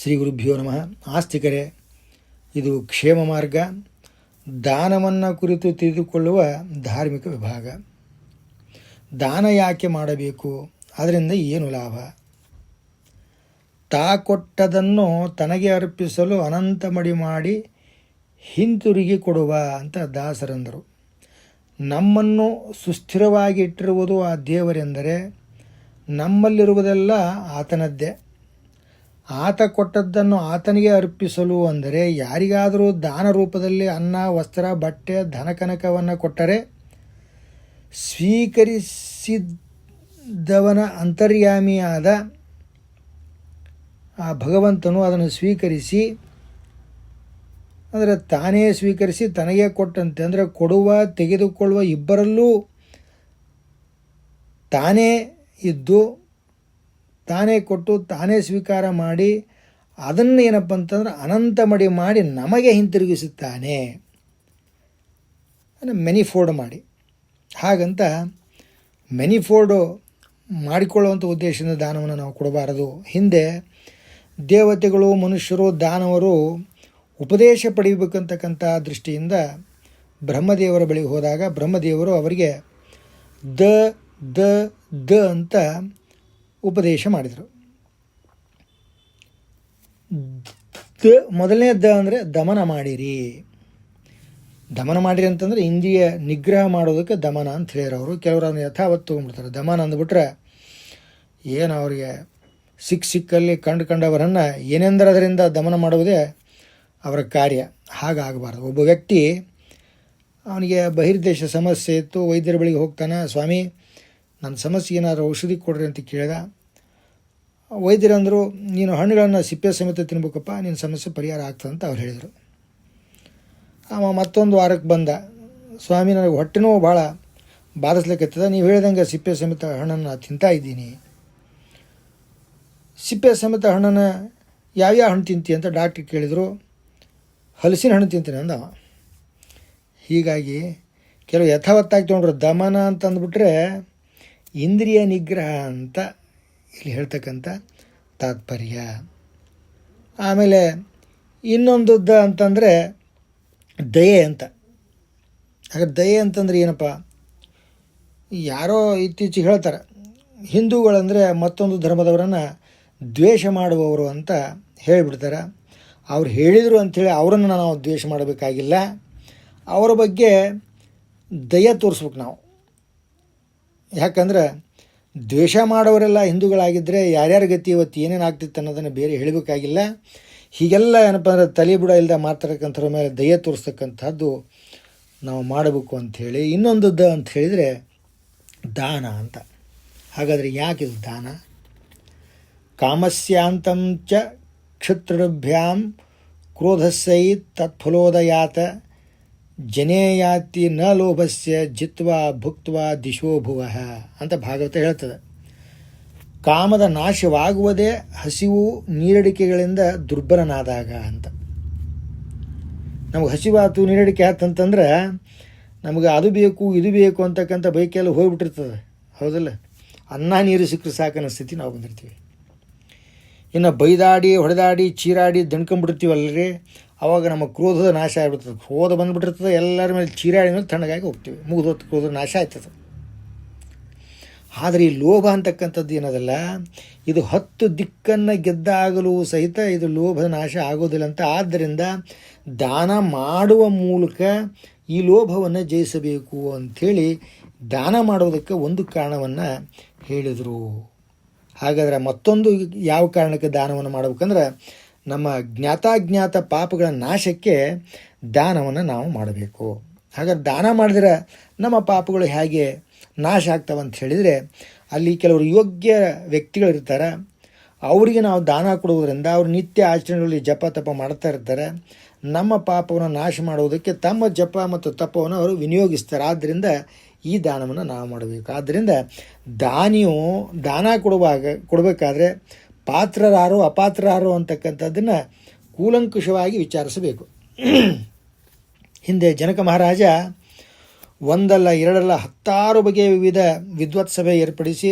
ಶ್ರೀ ಗುರುಭ್ಯೋ ನಮಃ. ಆಸ್ತಿಕರೇ, ಇದು ಕ್ಷೇಮ ಮಾರ್ಗ ದಾನವನ್ನು ಕುರಿತು ತಿಳಿದುಕೊಳ್ಳುವ ಧಾರ್ಮಿಕ ವಿಭಾಗ. ದಾನ ಯಾಕೆ ಮಾಡಬೇಕು? ಅದರಿಂದ ಏನು ಲಾಭ? ತಾ ಕೊಟ್ಟದನ್ನು ತನಗೆ ಅರ್ಪಿಸಲು ಅನಂತ ಮಡಿ ಮಾಡಿ ಹಿಂತಿರುಗಿ ಕೊಡುವ ಅಂತ ದಾಸರಂದರು. ನಮ್ಮನ್ನು ಸುಸ್ಥಿರವಾಗಿ ಇಟ್ಟಿರುವುದು ಆ ದೇವರೆಂದರೆ ನಮ್ಮಲ್ಲಿರುವುದೆಲ್ಲ ಆತನದ್ದೇ. ಆತ ಕೊಟ್ಟದ್ದನ್ನು ಆತನಿಗೆ ಅರ್ಪಿಸಲು ಅಂದರೆ ಯಾರಿಗಾದರೂ ದಾನ ರೂಪದಲ್ಲಿ ಅನ್ನ, ವಸ್ತ್ರ, ಬಟ್ಟೆ, ಧನಕನಕವನ್ನು ಕೊಟ್ಟರೆ ಸ್ವೀಕರಿಸಿದವನ ಅಂತರ್ಯಾಮಿಯಾದ ಆ ಭಗವಂತನು ಅದನ್ನು ಸ್ವೀಕರಿಸಿ, ಅಂದರೆ ತಾನೇ ಸ್ವೀಕರಿಸಿ ತನಗೆ ಕೊಟ್ಟಂತೆ, ಅಂದರೆ ಕೊಡುವ ತೆಗೆದುಕೊಳ್ಳುವ ಇಬ್ಬರಲ್ಲೂ ತಾನೇ ಇದ್ದು ತಾನೇ ಕೊಟ್ಟು ತಾನೇ ಸ್ವೀಕಾರ ಮಾಡಿ ಅದನ್ನು ಏನಪ್ಪ ಅಂತಂದ್ರೆ ಅನಂತ ಮಡಿ ಮಾಡಿ ನಮಗೆ ಹಿಂತಿರುಗಿಸುತ್ತಾನೆ, ಮೆನಿಫೋಲ್ಡ್ ಮಾಡಿ. ಹಾಗಂತ ಮೆನಿಫೋಲ್ಡು ಮಾಡಿಕೊಳ್ಳುವಂಥ ಉದ್ದೇಶದಿಂದ ದಾನವನ್ನು ನಾವು ಕೊಡಬಾರದು. ಹಿಂದೆ ದೇವತೆಗಳು, ಮನುಷ್ಯರು, ದಾನವರು ಉಪದೇಶ ಪಡೆಯಬೇಕಂತಕ್ಕಂಥ ದೃಷ್ಟಿಯಿಂದ ಬ್ರಹ್ಮದೇವರ ಬಳಿಗೆ ಹೋದಾಗ ಬ್ರಹ್ಮದೇವರು ಅವರಿಗೆ ದ ದ ದ ಅಂತ ಉಪದೇಶ ಮಾಡಿದರು. ಮೊದಲನೇ ದ ಅಂದರೆ ದಮನ ಮಾಡಿರಿ. ದಮನ ಮಾಡಿರಿ ಅಂತಂದರೆ ಇಂದ್ರಿಯ ನಿಗ್ರಹ ಮಾಡೋದಕ್ಕೆ ದಮನ ಅಂತ ಹೇಳ್ಯಾರ ಅವರು. ಕೆಲವರು ಅದನ್ನು ಯಥಾವತ್ತು ತೊಗೊಂಡ್ಬಿಡ್ತಾರೆ. ದಮನ ಅಂದ್ಬಿಟ್ರೆ ಏನು ಅವರಿಗೆ ಸಿಕ್ಕಲ್ಲಿ ಕಂಡವರನ್ನು ಏನೆಂದರೆ ಅದರಿಂದ ದಮನ ಮಾಡುವುದೇ ಅವರ ಕಾರ್ಯ. ಹಾಗಾಗಬಾರ್ದು. ಒಬ್ಬ ವ್ಯಕ್ತಿ ಅವನಿಗೆ ಬಹಿರ್ದೇಶ ಸಮಸ್ಯೆ ಇತ್ತು, ವೈದ್ಯರ ಬಳಿಗೆ ಹೋಗ್ತಾನೆ. ಸ್ವಾಮಿ, ನನ್ನ ಸಮಸ್ಯೆ ಏನಾದರೂ ಔಷಧಿ ಕೊಡ್ರಿ ಅಂತ ಕೇಳಿದ. ವೈದ್ಯರಂದರು, ನೀನು ಹಣ್ಣುಗಳನ್ನು ಸಿಪ್ಪೆ ಸಮೇತ ತಿನ್ಬೇಕಪ್ಪ, ನಿನ್ನ ಸಮಸ್ಯೆ ಪರಿಹಾರ ಆಗ್ತದೆ ಅಂತ ಅವ್ರು ಹೇಳಿದರು. ಅವ ಮತ್ತೊಂದು ವಾರಕ್ಕೆ ಬಂದ. ಸ್ವಾಮಿ, ನನಗೆ ಹೊಟ್ಟೆನೂ ಭಾಳ ಬಾಧಿಸ್ಲಿಕ್ಕತ್ತದ, ನೀವು ಹೇಳ್ದಂಗೆ ಸಿಪ್ಪೆ ಸಮೇತ ಹಣ್ಣನ್ನು ತಿಂತಾ ಇದ್ದೀನಿ. ಸಿಪ್ಪೆ ಸಮೇತ ಹಣ್ಣನ್ನು ಯಾವ್ಯಾವ ಹಣ್ಣು ತಿಂತಿ ಅಂತ ಡಾಕ್ಟ್ರಿಗೆ ಕೇಳಿದರು. ಹಲಸಿನ ಹಣ್ಣು ತಿಂತೀನಿ ಅಂದವ. ಹೀಗಾಗಿ ಕೆಲವು ಯಥಾವತ್ತಾಗಿ ತೊಗೊಂಡ್ರು. ದಮನ ಅಂತಂದ್ಬಿಟ್ರೆ ಇಂದ್ರಿಯ ನಿಗ್ರಹ ಅಂತ ಇಲ್ಲಿ ಹೇಳ್ತಕ್ಕಂಥ ತಾತ್ಪರ್ಯ. ಆಮೇಲೆ ಇನ್ನೊಂದು ದ ಅಂತಂದರೆ ದಯೆ ಅಂತ. ಹಾಗಾದ್ರೆ ದಯೆ ಅಂತಂದ್ರೆ ಏನಪ್ಪ? ಯಾರೋ ಇತ್ತೀಚೆಗೆ ಹೇಳ್ತಾರೆ, ಹಿಂದೂಗಳಂದರೆ ಮತ್ತೊಂದು ಧರ್ಮದವರನ್ನು ದ್ವೇಷ ಮಾಡುವವರು ಅಂತ ಹೇಳಿಬಿಡ್ತಾರೆ. ಅವ್ರು ಹೇಳಿದರು ಅಂಥೇಳಿ ಅವರನ್ನು ನಾವು ದ್ವೇಷ ಮಾಡಬೇಕಾಗಿಲ್ಲ. ಅವರ ಬಗ್ಗೆ ದಯೆ ತೋರಿಸ್ಬೇಕು ನಾವು. ಯಾಕಂದ್ರೆ ದ್ವೇಷ ಮಾಡೋರೆಲ್ಲ ಹಿಂದೂಗಳಾಗಿದ್ದರೆ ಯಾರ್ಯಾರ ಗತಿ ಇವತ್ತು ಏನೇನು ಆಗ್ತಿತ್ತು ಅನ್ನೋದನ್ನು ಬೇರೆ ಹೇಳಬೇಕಾಗಿಲ್ಲ. ಹೀಗೆಲ್ಲ ಏನಪ್ಪ ಅಂದರೆ ತಲೆ ಬುಡ ಇಲ್ಲದೆ ಮಾತಾಡ್ತಕ್ಕಂಥವ್ರ ಮೇಲೆ ದಯೆ ತೋರಿಸ್ತಕ್ಕಂಥದ್ದು ನಾವು ಮಾಡಬೇಕು ಅಂಥೇಳಿ. ಇನ್ನೊಂದು ದ ಅಂತ ಹೇಳಿದರೆ ದಾನ ಅಂತ. ಹಾಗಾದರೆ ಯಾಕಿದು ದಾನ? ಕಾಮಸ್ಯಾಂತಂ ಚ ಕ್ಷತ್ರುಭ್ಯಾಂ ಕ್ರೋಧಸ್ಸೈ ತತ್ಫಲೋದಯಾತ ಜನೇಯಾತಿ ನ ಲೋಭಸ್ಯ ಜಿತ್ವಾ ಭುಕ್ತ್ವಾ ದಿಶೋ ಭುವಃ ಅಂತ ಭಾಗವತ ಹೇಳ್ತದೆ. ಕಾಮದ ನಾಶವಾಗುವುದೇ ಹಸಿವು ನೀರಡಿಕೆಗಳಿಂದ ದುರ್ಬಲನಾದಾಗ ಅಂತ. ನಮಗೆ ಹಸಿವಾತು, ನೀರಡಿಕೆ ಆತಂತಂದ್ರೆ ನಮಗೆ ಅದು ಬೇಕು ಇದು ಬೇಕು ಅಂತಕ್ಕಂಥ ಬೈಕೆಲ್ಲ ಹೋಗ್ಬಿಟ್ಟಿರ್ತದೆ. ಹೌದಲ್ಲ? ಅನ್ನ ನೀರು ಸಿಕ್ಕರೆ ಸಾಕನ್ನೋ ಸ್ಥಿತಿ ನಾವು ಬಂದಿರ್ತೀವಿ. ಇನ್ನು ಬೈದಾಡಿ, ಹೊಡೆದಾಡಿ, ಚೀರಾಡಿ ದಣ್ಕೊಂಡ್ಬಿಡ್ತೀವಲ್ಲರಿ, ಆವಾಗ ನಮ್ಮ ಕ್ರೋಧದ ನಾಶ ಆಗಿಬಿಡ್ತದೆ. ಕ್ರೋಧ ಬಂದುಬಿಟ್ಟಿರ್ತದೆ, ಎಲ್ಲರ ಮೇಲೆ ಚೀರಾಡಿ ಮೇಲೆ ತಣ್ಣಗಾಗಿ ಹೋಗ್ತೀವಿ. ಮುಗಿದೊತ್ತು ಕ್ರೋಧದ ನಾಶ ಆಯ್ತದೆ. ಆದರೆ ಈ ಲೋಭ ಅಂತಕ್ಕಂಥದ್ದು ಏನದಲ್ಲ, ಇದು 10 ದಿಕ್ಕನ್ನು ಗೆದ್ದಾಗಲೂ ಸಹಿತ ಇದು ಲೋಭದ ನಾಶ ಆಗೋದಿಲ್ಲ ಅಂತ. ಆದ್ದರಿಂದ ದಾನ ಮಾಡುವ ಮೂಲಕ ಈ ಲೋಭವನ್ನು ಜಯಿಸಬೇಕು ಅಂಥೇಳಿ ದಾನ ಮಾಡೋದಕ್ಕೆ ಒಂದು ಕಾರಣವನ್ನು ಹೇಳಿದರು. ಹಾಗಾದರೆ ಮತ್ತೊಂದು ಯಾವ ಕಾರಣಕ್ಕೆ ದಾನವನ್ನು ಮಾಡಬೇಕಂದ್ರೆ ನಮ್ಮ ಜ್ಞಾತಾಜ್ಞಾತ ಪಾಪಗಳ ನಾಶಕ್ಕೆ ದಾನವನ್ನು ನಾವು ಮಾಡಬೇಕು. ಹಾಗಾದ್ರೆ ದಾನ ಮಾಡಿದ್ರೆ ನಮ್ಮ ಪಾಪಗಳು ಹೇಗೆ ನಾಶ ಆಗ್ತವೆ ಅಂತ ಹೇಳಿದರೆ, ಅಲ್ಲಿ ಕೆಲವರು ಯೋಗ್ಯ ವ್ಯಕ್ತಿಗಳಿರ್ತಾರೆ. ಅವರಿಗೆ ನಾವು ದಾನ ಕೊಡುವುದರಿಂದ ಅವರು ನಿತ್ಯ ಆಚರಣೆಗಳಲ್ಲಿ ಜಪ ತಪ ಮಾಡ್ತಾ ಇರ್ತಾರೆ. ನಮ್ಮ ಪಾಪವನ್ನು ನಾಶ ಮಾಡುವುದಕ್ಕೆ ತಮ್ಮ ಜಪ ಮತ್ತು ತಪವನ್ನು ಅವರು ವಿನಿಯೋಗಿಸ್ತಾರೆ. ಆದ್ದರಿಂದ ಈ ದಾನವನ್ನು ನಾವು ಮಾಡಬೇಕು. ಆದ್ದರಿಂದ ದಾನಿಯು ದಾನ ಕೊಡಬೇಕಾದ್ರೆ ಪಾತ್ರರಾರೋ ಅಪಾತ್ರರಾರೋ ಅಂತಕ್ಕಂಥದ್ದನ್ನು ಕೂಲಂಕುಷವಾಗಿ ವಿಚಾರಿಸಬೇಕು. ಹಿಂದೆ ಜನಕ ಮಹಾರಾಜ ಒಂದಲ್ಲ ಎರಡಲ್ಲ 10 ಬಗೆಯ ವಿವಿಧ ವಿದ್ವತ್ ಸಭೆ ಏರ್ಪಡಿಸಿ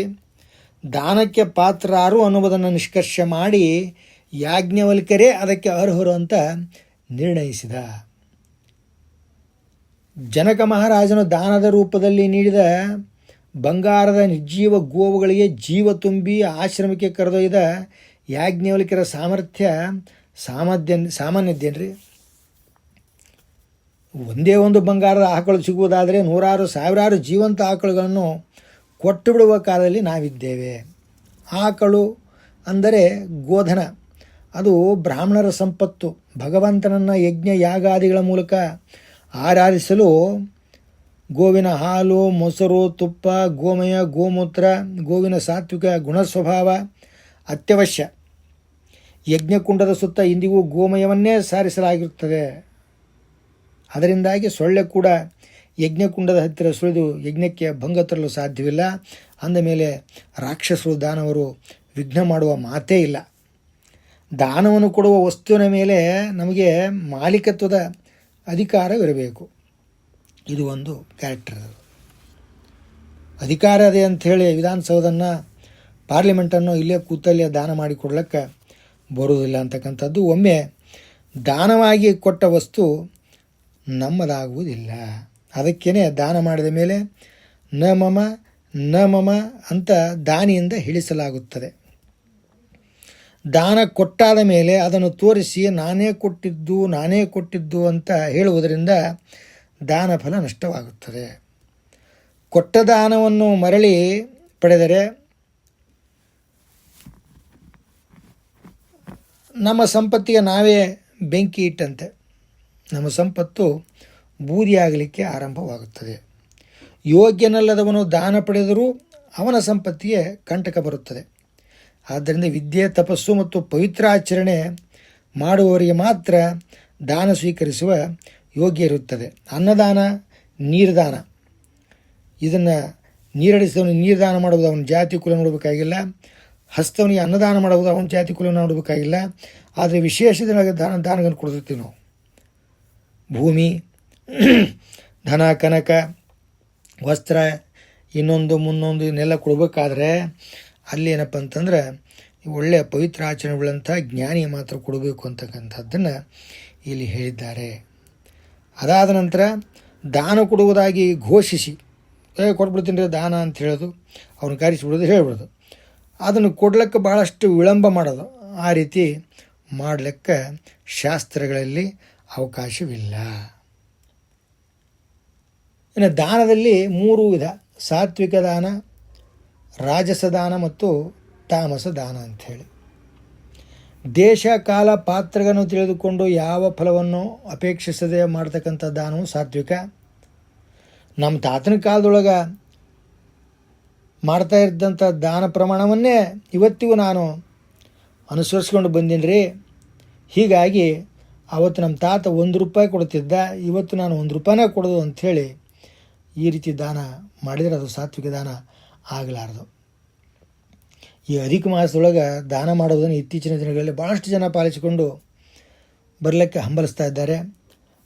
ದಾನಕ್ಕೆ ಪಾತ್ರರಾರು ಅನ್ನುವುದನ್ನು ನಿಷ್ಕರ್ಷ ಮಾಡಿ ಯಾಜ್ಞವಲ್ಕ್ಯರೇ ಅದಕ್ಕೆ ಅರ್ಹರು ಅಂತ ನಿರ್ಣಯಿಸಿದ. ಜನಕ ಮಹಾರಾಜನು ದಾನದ ರೂಪದಲ್ಲಿ ನೀಡಿದ ಬಂಗಾರದ ನಿರ್ಜೀವ ಗೋವುಗಳಿಗೆ ಜೀವ ತುಂಬಿ ಆಶ್ರಮಕ್ಕೆ ಕರೆದೊಯ್ದ ಯಾಜ್ಞವಲ್ಕ್ಯರ ಸಾಮಾನ್ಯದ್ದೇನ್ರಿ. ಒಂದೇ ಒಂದು ಬಂಗಾರದ ಆಕಳು ಸಿಗುವುದಾದರೆ ನೂರಾರು ಸಾವಿರಾರು ಜೀವಂತ ಆಕಳುಗಳನ್ನು ಕೊಟ್ಟು ಬಿಡುವ ಕಾಲದಲ್ಲಿ ನಾವಿದ್ದೇವೆ. ಆಕಳು ಅಂದರೆ ಗೋಧನ, ಅದು ಬ್ರಾಹ್ಮಣರ ಸಂಪತ್ತು. ಭಗವಂತನನ್ನು ಯಜ್ಞ ಯಾಗಾದಿಗಳ ಮೂಲಕ ಆರಾಧಿಸಲು ಗೋವಿನ ಹಾಲು, ಮೊಸರು, ತುಪ್ಪ, ಗೋಮಯ, ಗೋಮೂತ್ರ, ಗೋವಿನ ಸಾತ್ವಿಕ ಗುಣಸ್ವಭಾವ ಅತ್ಯವಶ್ಯ. ಯಜ್ಞಕುಂಡದ ಸುತ್ತ ಇಂದಿಗೂ ಗೋಮಯವನ್ನೇ ಸಾರಿಸಲಾಗಿರುತ್ತದೆ. ಅದರಿಂದಾಗಿ ಸೊಳ್ಳೆ ಕೂಡ ಯಜ್ಞಕುಂಡದ ಹತ್ತಿರ ಸುಳಿದು ಯಜ್ಞಕ್ಕೆ ಭಂಗ ತರಲು ಸಾಧ್ಯವಿಲ್ಲ. ಅಂದಮೇಲೆ ರಾಕ್ಷಸರು ದಾನವರು ವಿಘ್ನ ಮಾಡುವ ಮಾತೇ ಇಲ್ಲ. ದಾನವನ್ನು ಕೊಡುವ ವಸ್ತುವಿನ ಮೇಲೆ ನಮಗೆ ಮಾಲೀಕತ್ವದ ಅಧಿಕಾರವಿರಬೇಕು. ಇದು ಒಂದು ಕ್ಯಾರೆಕ್ಟರ್. ಅಧಿಕಾರ ಅದೇ ಅಂಥೇಳಿ ವಿಧಾನಸೌಧನ್ನು, ಪಾರ್ಲಿಮೆಂಟನ್ನು ಇಲ್ಲೇ ಕೂತಲ್ಲೇ ದಾನ ಮಾಡಿಕೊಡ್ಲಿಕ್ಕೆ ಬರುವುದಿಲ್ಲ ಅಂತಕ್ಕಂಥದ್ದು. ಒಮ್ಮೆ ದಾನವಾಗಿ ಕೊಟ್ಟ ವಸ್ತು ನಮ್ಮದಾಗುವುದಿಲ್ಲ. ಅದಕ್ಕೇ ದಾನ ಮಾಡಿದ ಮೇಲೆ ನ ಮಮ ಅಂತ ದಾನಿಯಿಂದ ಹೇಳಿಸಲಾಗುತ್ತದೆ. ದಾನ ಕೊಟ್ಟಾದ ಮೇಲೆ ಅದನ್ನು ತೋರಿಸಿ ನಾನೇ ಕೊಟ್ಟಿದ್ದು ಅಂತ ಹೇಳುವುದರಿಂದ ದಾನ ಫಲ ನಷ್ಟವಾಗುತ್ತದೆ. ಕೊಟ್ಟ ದಾನವನ್ನು ಮರಳಿ ಪಡೆದರೆ ನಮ್ಮ ಸಂಪತ್ತಿಗೆ ನಾವೇ ಬೆಂಕಿ ಇಟ್ಟಂತೆ. ನಮ್ಮ ಸಂಪತ್ತು ಬೂದಿಯಾಗಲಿಕ್ಕೆ ಆರಂಭವಾಗುತ್ತದೆ. ಯೋಗ್ಯನಲ್ಲದವನು ದಾನ ಪಡೆದರೂ ಅವನ ಸಂಪತ್ತಿಗೆ ಕಂಟಕ ಬರುತ್ತದೆ. ಆದ್ದರಿಂದ ವಿದ್ಯೆ, ತಪಸ್ಸು ಮತ್ತು ಪವಿತ್ರಾಚರಣೆ ಮಾಡುವವರಿಗೆ ಮಾತ್ರ ದಾನ ಸ್ವೀಕರಿಸುವ ಯೋಗ್ಯ ಇರುತ್ತದೆ. ಅನ್ನದಾನ, ನೀರ್ದಾನ, ಇದನ್ನು ನೀರಡಿಸಿದವನು ನೀರ್ದಾನ ಮಾಡುವುದು ಅವನ ಜಾತಿ ಕುಲ ನೋಡಬೇಕಾಗಿಲ್ಲ. ಹಸ್ತವನಿಗೆ ಅನ್ನದಾನ ಮಾಡುವುದು ಅವನ ಜಾತಿ ಕುಲ ನೋಡಬೇಕಾಗಿಲ್ಲ. ಆದರೆ ವಿಶೇಷವಾಗಿ ದಾನಗಳನ್ನು ಕೊಡ್ತೀವಿ ನಾವು. ಭೂಮಿ, ಧನ, ಕನಕ, ವಸ್ತ್ರ, ಇನ್ನೊಂದು ಮುನ್ನೊಂದು ಇದನ್ನೆಲ್ಲ ಕೊಡಬೇಕಾದ್ರೆ ಅಲ್ಲಿ ಏನಪ್ಪ ಅಂತಂದ್ರೆ ಒಳ್ಳೆಯ ಪವಿತ್ರ ಆಚರಣೆಗಳಂಥ ಜ್ಞಾನಿ ಮಾತ್ರ ಕೊಡಬೇಕು ಅಂತಕ್ಕಂಥದ್ದನ್ನು ಇಲ್ಲಿ ಹೇಳಿದ್ದಾರೆ. ಅದಾದ ನಂತರ ದಾನ ಕೊಡುವುದಾಗಿ ಘೋಷಿಸಿ ಕೊಟ್ಬಿಡ್ತೀನಿ ರೀ ದಾನ ಅಂತ ಹೇಳೋದು, ಅವ್ನ ಕರೆಸಿಬಿಡೋದು, ಹೇಳ್ಬಿಡೋದು, ಅದನ್ನು ಕೊಡ್ಲಿಕ್ಕೆ ಭಾಳಷ್ಟು ವಿಳಂಬ ಮಾಡೋದು, ಆ ರೀತಿ ಮಾಡಲಿಕ್ಕೆ ಶಾಸ್ತ್ರಗಳಲ್ಲಿ ಅವಕಾಶವಿಲ್ಲ. ಇನ್ನು ದಾನದಲ್ಲಿ 3 ವಿಧ: ಸಾತ್ವಿಕ ದಾನ, ರಾಜಸ ದಾನ ಮತ್ತು ತಾಮಸ ದಾನ ಅಂಥೇಳಿ. ದೇಶ, ಕಾಲ, ಪಾತ್ರಗಳನ್ನು ತಿಳಿದುಕೊಂಡು ಯಾವ ಫಲವನ್ನು ಅಪೇಕ್ಷಿಸದೆ ಮಾಡ್ತಕ್ಕಂಥ ದಾನವು ಸಾತ್ವಿಕ. ನಮ್ಮ ತಾತನ ಕಾಲದೊಳಗೆ ಮಾಡ್ತಾ ಇದ್ದಂಥ ದಾನ ಪ್ರಮಾಣವನ್ನೇ ಇವತ್ತಿಗೂ ನಾನು ಅನುಸರಿಸ್ಕೊಂಡು ಬಂದೀನಿ ರೀ. ಹೀಗಾಗಿ ಅವತ್ತು ನಮ್ಮ ತಾತ 1 ರೂಪಾಯಿ ಕೊಡ್ತಿದ್ದ, ಇವತ್ತು ನಾನು 1 ರೂಪಾಯಿನೇ ಕೊಡೋದು ಅಂಥೇಳಿ ಈ ರೀತಿ ದಾನ ಮಾಡಿದರೆ ಅದು ಸಾತ್ವಿಕ ದಾನ ಆಗಲಾರದು. ಈ ಅಧಿಕ ಮಾಸದೊಳಗೆ ದಾನ ಮಾಡುವುದನ್ನು ಇತ್ತೀಚಿನ ದಿನಗಳಲ್ಲಿ ಭಾಳಷ್ಟು ಜನ ಪಾಲಿಸಿಕೊಂಡು ಬರಲಿಕ್ಕೆ ಹಂಬಲಿಸ್ತಾ ಇದ್ದಾರೆ.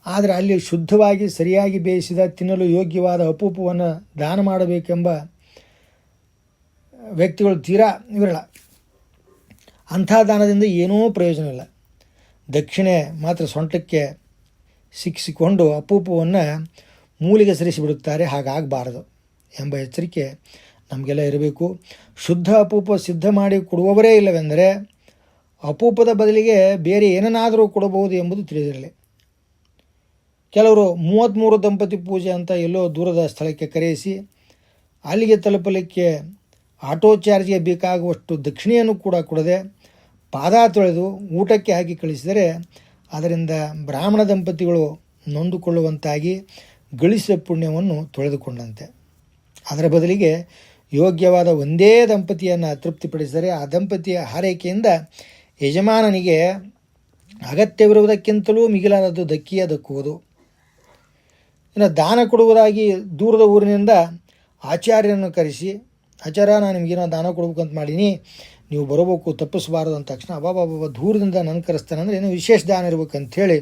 ಆದರೆ ಅಲ್ಲಿ ಶುದ್ಧವಾಗಿ ಸರಿಯಾಗಿ ಬೇಯಿಸಿದ ತಿನ್ನಲು ಯೋಗ್ಯವಾದ ಅಪೂಪವನ್ನು ದಾನ ಮಾಡಬೇಕೆಂಬ ವ್ಯಕ್ತಿಗಳು ತೀರಾ ವಿರಳ. ಅಂಥ ದಾನದಿಂದ ಏನೂ ಪ್ರಯೋಜನ ಇಲ್ಲ. ದಕ್ಷಿಣೆ ಮಾತ್ರ ಸೊಂಟಕ್ಕೆ ಸಿಕ್ಕಿಸಿಕೊಂಡು ಅಪೂಪವನ್ನು ಮೂಲಿಗೆ ಸರಿಸಿಬಿಡುತ್ತಾರೆ. ಹಾಗಾಗಬಾರದು ಎಂಬ ಎಚ್ಚರಿಕೆ ನಮಗೆಲ್ಲ ಇರಬೇಕು. ಶುದ್ಧ ಅಪೂಪ ಸಿದ್ಧ ಮಾಡಿ ಕೊಡುವವರೇ ಇಲ್ಲವೆಂದರೆ ಅಪೂಪದ ಬದಲಿಗೆ ಬೇರೆ ಏನನ್ನಾದರೂ ಕೊಡಬಹುದು ಎಂಬುದು ತಿಳಿದಿರಲಿ. ಕೆಲವರು 33 ದಂಪತಿ ಪೂಜೆ ಅಂತ ಎಲ್ಲೋ ದೂರದ ಸ್ಥಳಕ್ಕೆ ಕರೆಯಿಸಿ ಅಲ್ಲಿಗೆ ತಲುಪಲಿಕ್ಕೆ ಆಟೋ ಚಾರ್ಜ್ಗೆ ಬೇಕಾಗುವಷ್ಟು ದಕ್ಷಿಣೆಯನ್ನು ಕೂಡ ಕೊಡದೆ ಪಾದ ತೊಳೆದು ಊಟಕ್ಕೆ ಹಾಕಿ ಕಳಿಸಿದರೆ ಅದರಿಂದ ಬ್ರಾಹ್ಮಣ ದಂಪತಿಗಳು ನೊಂದುಕೊಳ್ಳುವಂತಾಗಿ ಗಳಿಸಿದ ಪುಣ್ಯವನ್ನು ತೊಳೆದುಕೊಂಡಂತೆ. ಅದರ ಬದಲಿಗೆ ಯೋಗ್ಯವಾದ ಒಂದೇ ದಂಪತಿಯನ್ನು ತೃಪ್ತಿಪಡಿಸಿದರೆ ಆ ದಂಪತಿಯ ಹಾರೈಕೆಯಿಂದ ಯಜಮಾನನಿಗೆ ಅಗತ್ಯವಿರುವುದಕ್ಕಿಂತಲೂ ಮಿಗಿಲಾದದ್ದು ದಕ್ಕುವುದು. ಇನ್ನು ದಾನ ಕೊಡುವುದಾಗಿ ದೂರದ ಊರಿನಿಂದ ಆಚಾರ್ಯರನ್ನು ಕರೆಸಿ, ಆಚಾರ್ಯ ನಾನು ನಿಮಗೇನೋ ದಾನ ಕೊಡ್ಬೇಕಂತ ಮಾಡೀನಿ, ನೀವು ಬರಬೇಕು, ತಪ್ಪಿಸಬಾರದು ಅಂದ ತಕ್ಷಣ ಅಬ್ಬಾಬಾಬಾ ದೂರದಿಂದ ನನ್ನ ಕರೆಸ್ತಾನಂದ್ರೆ ಏನೋ ವಿಶೇಷ ದಾನ ಇರ್ಬೇಕಂಥೇಳಿ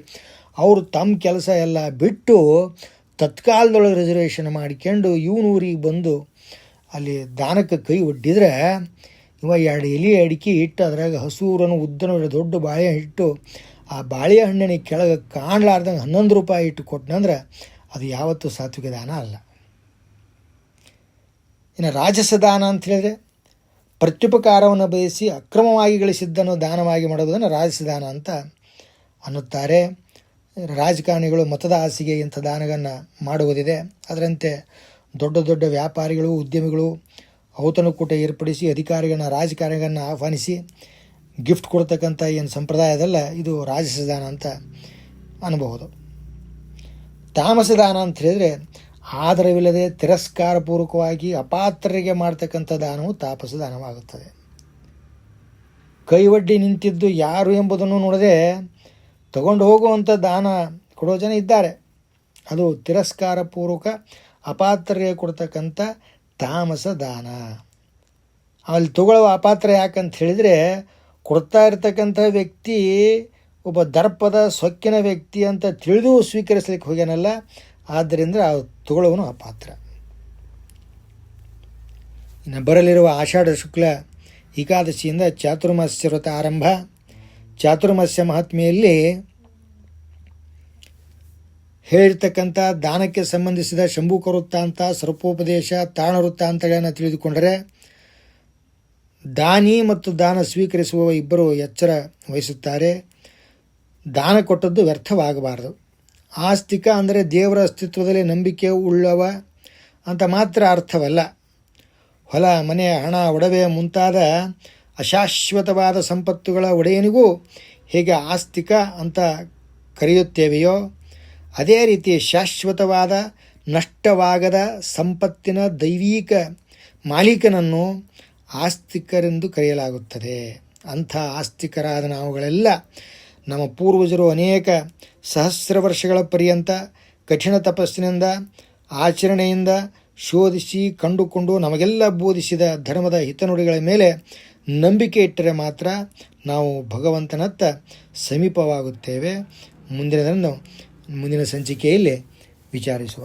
ಅವರು ತಮ್ಮ ಕೆಲಸ ಎಲ್ಲ ಬಿಟ್ಟು ತತ್ಕಾಲದೊಳಗೆ ರಿಸರ್ವೇಷನ್ ಮಾಡಿಕೊಂಡು ಇವನೂರಿಗೆ ಬಂದು ಅಲ್ಲಿ ದಾನಕ್ಕೆ ಕೈ ಒಡ್ಡಿದರೆ ಇವ 2 ಎಲೆ ಅಡಿಕೆ ಇಟ್ಟು ಅದ್ರಾಗ ಹಸೂರನ್ನು ಉದ್ದನ ದೊಡ್ಡ ಬಾಳೆಹಣ್ಣು ಇಟ್ಟು ಆ ಬಾಳೆಹಣ್ಣಿನ ಕೆಳಗೆ ಕಾಣಲಾರ್ದಂಗೆ 11 ರೂಪಾಯಿ ಇಟ್ಟು ಕೊಟ್ಟನಂದ್ರೆ ಅದು ಯಾವತ್ತೂ ಸಾತ್ವಿಕ ದಾನ ಅಲ್ಲ. ಇನ್ನು ರಾಜಸ ದಾನ ಅಂತ ಹೇಳಿದ್ರೆ ಪ್ರತ್ಯುಪಕಾರವನ್ನು ಬಯಸಿ ಅಕ್ರಮವಾಗಿ ಗಳಿಸಿದ್ದನ್ನು ದಾನವಾಗಿ ಮಾಡುವುದನ್ನು ರಾಜಸ ದಾನ ಅಂತ ಅನ್ನುತ್ತಾರೆ. ರಾಜಕಾರಣಿಗಳು ಮತದ ಆಸೆಗೆ ಇಂಥ ದಾನಗಳನ್ನು ಮಾಡುವುದಿದೆ. ಅದರಂತೆ ದೊಡ್ಡ ದೊಡ್ಡ ವ್ಯಾಪಾರಿಗಳು, ಉದ್ಯಮಿಗಳು ಔತಣಕೂಟ ಏರ್ಪಡಿಸಿ ಅಧಿಕಾರಿಗಳನ್ನ, ರಾಜಕಾರಣಿಗಳನ್ನ ಆಹ್ವಾನಿಸಿ ಗಿಫ್ಟ್ ಕೊಡ್ತಕ್ಕಂಥ ಏನು ಸಂಪ್ರದಾಯದಲ್ಲ, ಇದು ರಾಜಸ ದಾನ ಅಂತ ಅನ್ನಬಹುದು. ತಾಮಸ ದಾನ ಅಂತ ಹೇಳಿದರೆ ಆದರವಿಲ್ಲದೆ ತಿರಸ್ಕಾರಪೂರ್ವಕವಾಗಿ ಅಪಾತ್ರರಿಗೆ ಮಾಡ್ತಕ್ಕಂಥ ದಾನವು ತಾಪಸ ದಾನವಾಗುತ್ತದೆ. ಕೈವಡ್ಡಿ ನಿಂತಿದ್ದು ಯಾರು ಎಂಬುದನ್ನು ನೋಡದೆ ತಗೊಂಡು ಹೋಗುವಂಥ ದಾನ ಕೊಡೋ ಜನ ಇದ್ದಾರೆ. ಅದು ತಿರಸ್ಕಾರಪೂರ್ವಕ ಅಪಾತ್ರರಿಗೆ ಕೊಡ್ತಕ್ಕಂಥ ತಾಮಸ ದಾನ. ಅಲ್ಲಿ ತಗೊಳ್ಳುವ ಅಪಾತ್ರ ಯಾಕಂತ ಹೇಳಿದರೆ ಕೊಡ್ತಾ ಇರ್ತಕ್ಕಂಥ ವ್ಯಕ್ತಿ ಒಬ್ಬ ದರ್ಪದ ಸೊಕ್ಕಿನ ವ್ಯಕ್ತಿ ಅಂತ ತಿಳಿದು ಸ್ವೀಕರಿಸಲಿಕ್ಕೆ ಹೋಗ್ಯಾನಲ್ಲ, ಆದ್ದರಿಂದ ತಗೊಳ್ಳುವನು ಅಪಾತ್ರ. ಇನ್ನು ಬರಲಿರುವ ಆಷಾಢ ಶುಕ್ಲ ಏಕಾದಶಿಯಿಂದ ಚಾತುರ್ಮಾಸ್ಯ ವ್ರತ ಆರಂಭ. ಚಾತುರ್ಮಾಸ್ಯ ಮಹಾತ್ಮೆಯಲ್ಲಿ ಹೇಳಿರ್ತಕ್ಕಂಥ ದಾನಕ್ಕೆ ಸಂಬಂಧಿಸಿದ ಶಂಭುಕ ವೃತ್ತಾಂತ, ಸರ್ಪೋಪದೇಶ, ತಾಣ ವೃತ್ತಾಂತಗಳನ್ನು ತಿಳಿದುಕೊಂಡರೆ ದಾನಿ ಮತ್ತು ದಾನ ಸ್ವೀಕರಿಸುವ ಇಬ್ಬರು ಎಚ್ಚರ ವಹಿಸುತ್ತಾರೆ. ದಾನ ಕೊಟ್ಟದ್ದು ವ್ಯರ್ಥವಾಗಬಾರದು. ಆಸ್ತಿಕ ಅಂದರೆ ದೇವರ ಅಸ್ತಿತ್ವದಲ್ಲಿ ನಂಬಿಕೆ ಉಳ್ಳವ ಅಂತ ಮಾತ್ರ ಅರ್ಥವಲ್ಲ. ಹೊಲ, ಮನೆ, ಹಣ, ಒಡವೆ ಮುಂತಾದ ಅಶಾಶ್ವತವಾದ ಸಂಪತ್ತುಗಳ ಒಡೆಯನಿಗೂ ಹೇಗೆ ಆಸ್ತಿಕ ಅಂತ ಕರೆಯುತ್ತೇವೆಯೋ, ಅದೇ ರೀತಿ ಶಾಶ್ವತವಾದ ನಷ್ಟವಾಗದ ಸಂಪತ್ತಿನ ದೈವಿಕ ಮಾಲೀಕನನ್ನು ಆಸ್ತಿಕರೆಂದು ಕರೆಯಲಾಗುತ್ತದೆ. ಅಂಥ ಆಸ್ತಿಕರಾದ ನಾವುಗಳೆಲ್ಲ ನಮ್ಮ ಪೂರ್ವಜರು ಅನೇಕ ಸಹಸ್ರ ವರ್ಷಗಳ ಪರ್ಯಂತ ಕಠಿಣ ತಪಸ್ಸಿನಿಂದ, ಆಚರಣೆಯಿಂದ ಶೋಧಿಸಿ ಕಂಡುಕೊಂಡು ನಮಗೆಲ್ಲ ಬೋಧಿಸಿದ ಧರ್ಮದ ಹಿತನುಡಿಗಳ ಮೇಲೆ ನಂಬಿಕೆ ಇಟ್ಟರೆ ಮಾತ್ರ ನಾವು ಭಗವಂತನತ್ತ ಸಮೀಪವಾಗುತ್ತೇವೆ. ಮುಂದಿನ ಸಂಚಿಕೆಯಲ್ಲಿ ವಿಚಾರಿಸುವ.